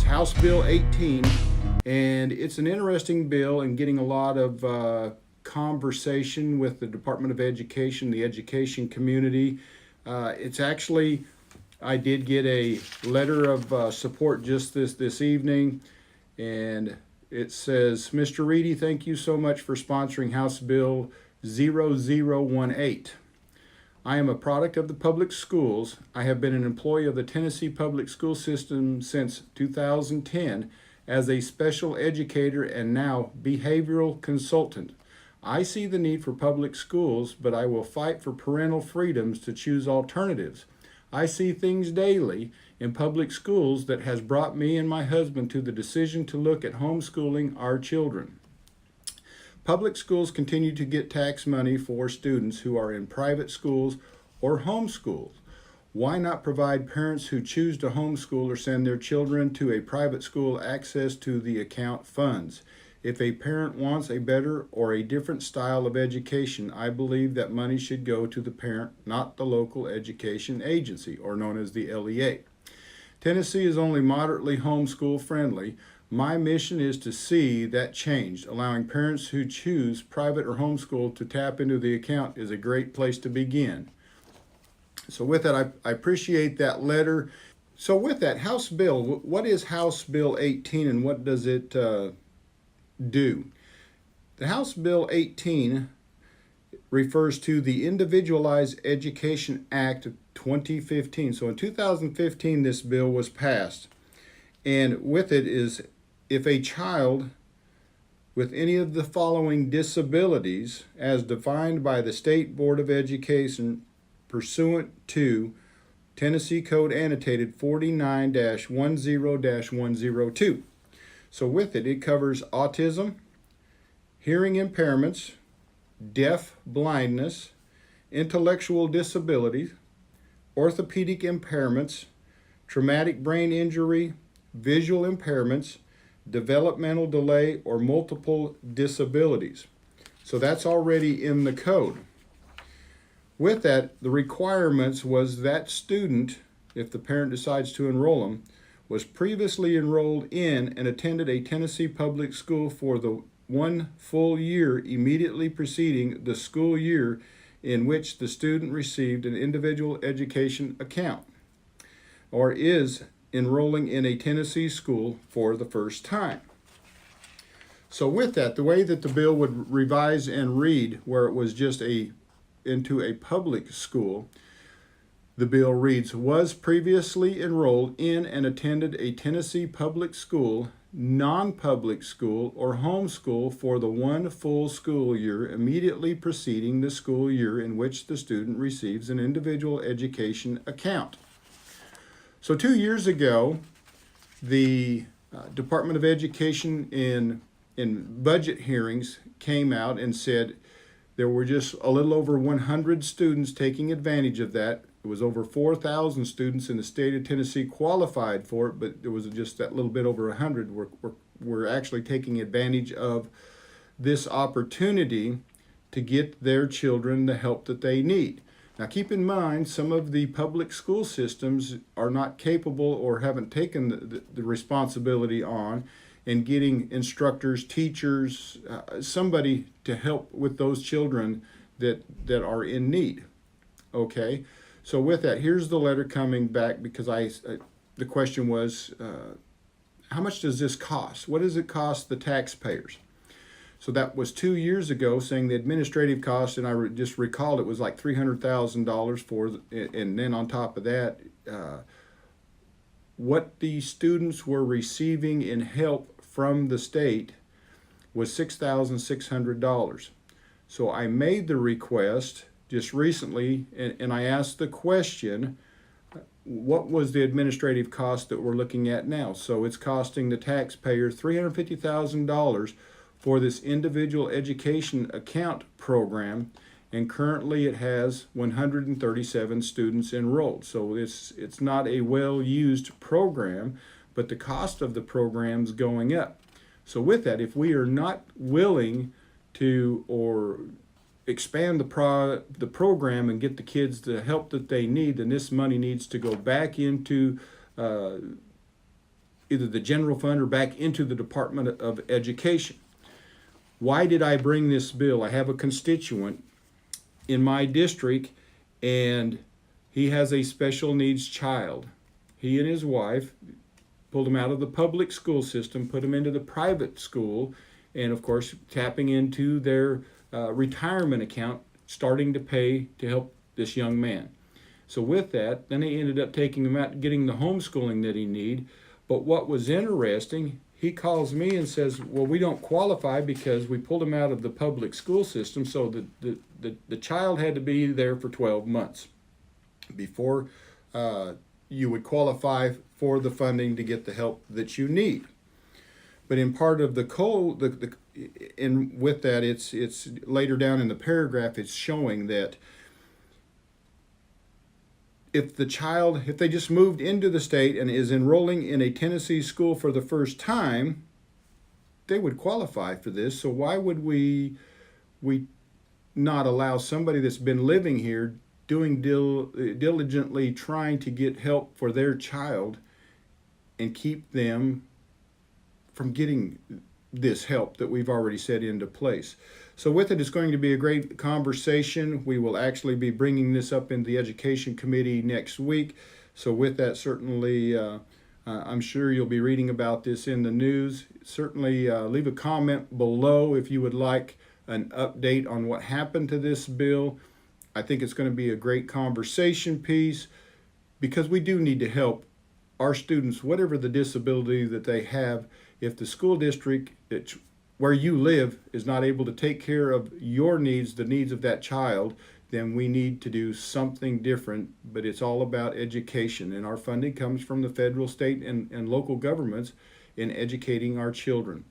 House Bill 18, and it's an interesting bill and getting a lot of conversation with the Department of Education, the education community. It's actually, I did get a letter of support just this evening, and it says, Mr. Reedy, thank you so much for sponsoring House Bill 0018. I am a product of the public schools. I have been an employee of the Tennessee public school system since 2010 as a special educator and now behavioral consultant. I see the need for public schools, but I will fight for parental freedoms to choose alternatives. I see things daily in public schools that has brought me and my husband to the decision to look at homeschooling our children. Public schools continue to get tax money for students who are in private schools or homeschools. Why not provide parents who choose to homeschool or send their children to a private school access to the account funds? If a parent wants a better or a different style of education, I believe that money should go to the parent, not the local education agency, or known as the LEA. Tennessee is only moderately homeschool friendly. My mission is to see that changed. Allowing parents who choose private or homeschool to tap into the account is a great place to begin. So with that, I appreciate that letter. So with that, House Bill, what is House Bill 18 and what does it do? The House Bill 18 refers to the Individualized Education Act of 2015. So in 2015, this bill was passed. And with it is, if a child with any of the following disabilities, as defined by the State Board of Education pursuant to Tennessee Code Annotated 49-10-102. So with it, it covers autism, hearing impairments, deaf blindness, intellectual disabilities, orthopedic impairments, traumatic brain injury, visual impairments, developmental delay, or multiple disabilities. So that's already in the code. With that, the requirements was that student, if the parent decides to enroll them, was previously enrolled in and attended a Tennessee public school for the 1 full year immediately preceding the school year in which the student received an individual education account, or is enrolling in a Tennessee school for the first time. So with that, the way that the bill would revise and read, where it was just into a public school, the bill reads, was previously enrolled in and attended a Tennessee public school, non-public school, or homeschool for the 1 full school year immediately preceding the school year in which the student receives an individual education account. So 2 years ago, the Department of Education in budget hearings came out and said there were just a little over 100 students taking advantage of that. It was over 4,000 students in the state of Tennessee qualified for it, but there was just that little bit over 100 were actually taking advantage of this opportunity to get their children the help that they need. Now keep in mind, some of the public school systems are not capable or haven't taken the responsibility on in getting instructors, teachers, somebody to help with those children that are in need. Okay, so with that, here's the letter coming back because the question was, how much does this cost? What does it cost the taxpayers? So that was 2 years ago, saying the administrative cost, and I just recalled it was like $300,000 for, and then on top of that, what the students were receiving in help from the state was $6,600. So I made the request just recently, and I asked the question, what was the administrative cost that we're looking at now? So it's costing the taxpayer $350,000 for this individual education account program, and currently it has 137 students enrolled. So it's not a well-used program, but the cost of the program's going up. So with that, if we are not willing to or expand the program and get the kids the help that they need, then this money needs to go back into either the general fund or back into the Department of Education. Why did I bring this bill? I have a constituent in my district, and he has a special needs child. He and his wife pulled him out of the public school system, put him into the private school, and of course tapping into their retirement account, starting to pay to help this young man. So with that, then they ended up taking him out and getting the homeschooling that he needed. But what was interesting, he calls me and says, well, we don't qualify because we pulled him out of the public school system, so the child had to be there for 12 months before you would qualify for the funding to get the help that you need. But in part of the code, and with that, it's later down in the paragraph, it's showing that if they just moved into the state and is enrolling in a Tennessee school for the first time, they would qualify for this. So why would we not allow somebody that's been living here, doing diligently trying to get help for their child, and keep them from getting this help that we've already set into place? So with it, it's going to be a great conversation. We will actually be bringing this up in the Education Committee next week. So with that, certainly, I'm sure you'll be reading about this in the news. Certainly leave a comment below if you would like an update on what happened to this bill. I think it's going to be a great conversation piece, because we do need to help our students, whatever the disability that they have. If the school district where you live is not able to take care of your needs, the needs of that child, then we need to do something different. But it's all about education, and our funding comes from the federal, state, and local governments in educating our children.